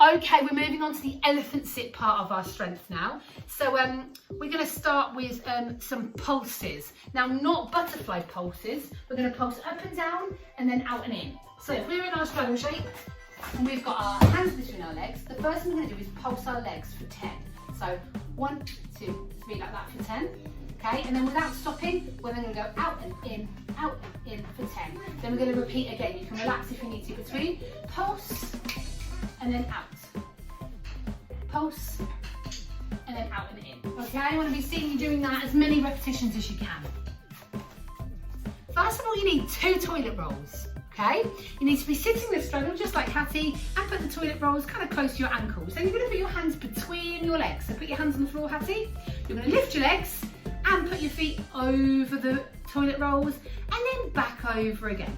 Okay, we're moving on to the elephant sit part of our strength now. So we're going to start with some pulses. Now, not butterfly pulses. We're going to pulse up and down and then out and in. So if we're in our straddle shape and we've got our hands between our legs, the first thing we're going to do is pulse our legs for 10. So 1, 2, 3, like that for 10. Okay, and then without stopping, we're then going to go out and in for 10. Then we're going to repeat again. You can relax if you need to between. Pulse and then out. Pulse and then out and in. Okay, I want to be seeing you doing that as many repetitions as you can. First of all, you need 2 toilet rolls. Okay, you need to be sitting in the straddle just like Hattie and put the toilet rolls kind of close to your ankles. Then you're going to put your hands between your legs. So put your hands on the floor, Hattie. You're going to lift your legs and put your feet over the toilet rolls and then back over again.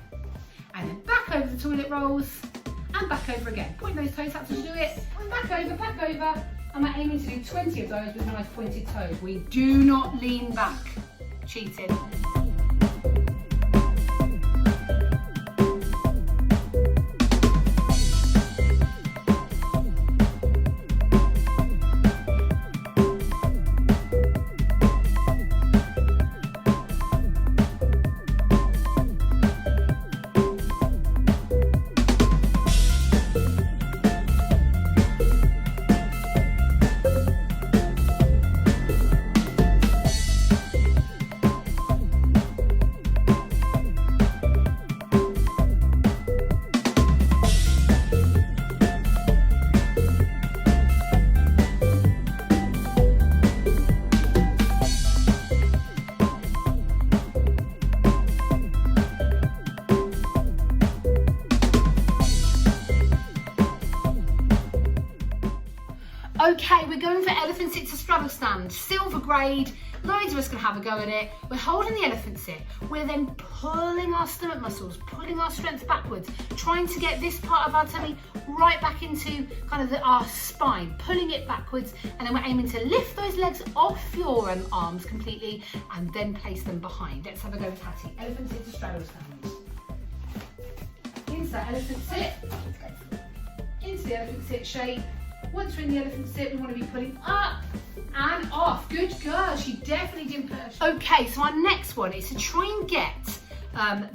And then back over the toilet rolls and back over again. Point those toes out to do it. Back over. And we're aiming to do 20 of those with nice pointed toes. We do not lean back. Cheating. Okay, we're going for elephant sit to straddle stand, silver grade. Loads of us can have a go at it. We're holding the elephant sit. We're then pulling our stomach muscles, pulling our strength backwards, trying to get this part of our tummy right back into kind of our spine, pulling it backwards, and then we're aiming to lift those legs off your arms completely and then place them behind. Let's have a go with Hattie. Elephant sit to straddle stand. Into that elephant sit, into the elephant sit shape. Once we're in the elephant sit, we want to be pulling up and off. Good girl, she definitely didn't push. Okay, so our next one is to try and get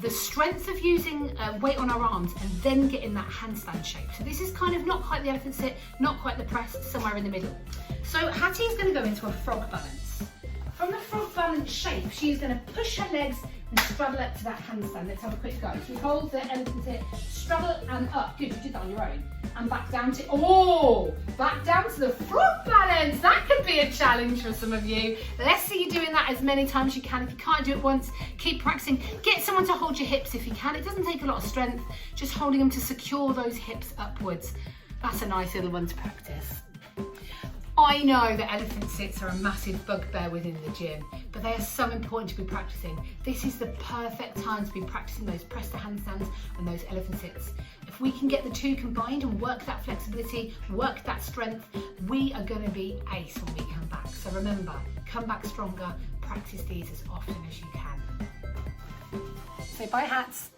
the strength of using weight on our arms and then get in that handstand shape. So this is kind of not quite the elephant sit, not quite the press, somewhere in the middle. So Hattie is going to go into a frog balance. From the frog balance shape, she is going to push her legs and straddle up to that handstand. Let's have a quick go. So we hold the elephant sit, straddle and up. Good, you did that on your own. And back down to, back down to the frog balance. That could be a challenge for some of you. Let's see you doing that as many times as you can. If you can't do it once, keep practicing. Get someone to hold your hips if you can. It doesn't take a lot of strength, just holding them to secure those hips upwards. That's a nice little one to practice. I know that elephant sits are a massive bugbear within the gym, but they are so important to be practicing. This is the perfect time to be practicing those press to handstands and those elephant sits. If we can get the two combined and work that flexibility, work that strength, we are going to be ace when we come back. So remember, come back stronger, practice these as often as you can. So bye hats.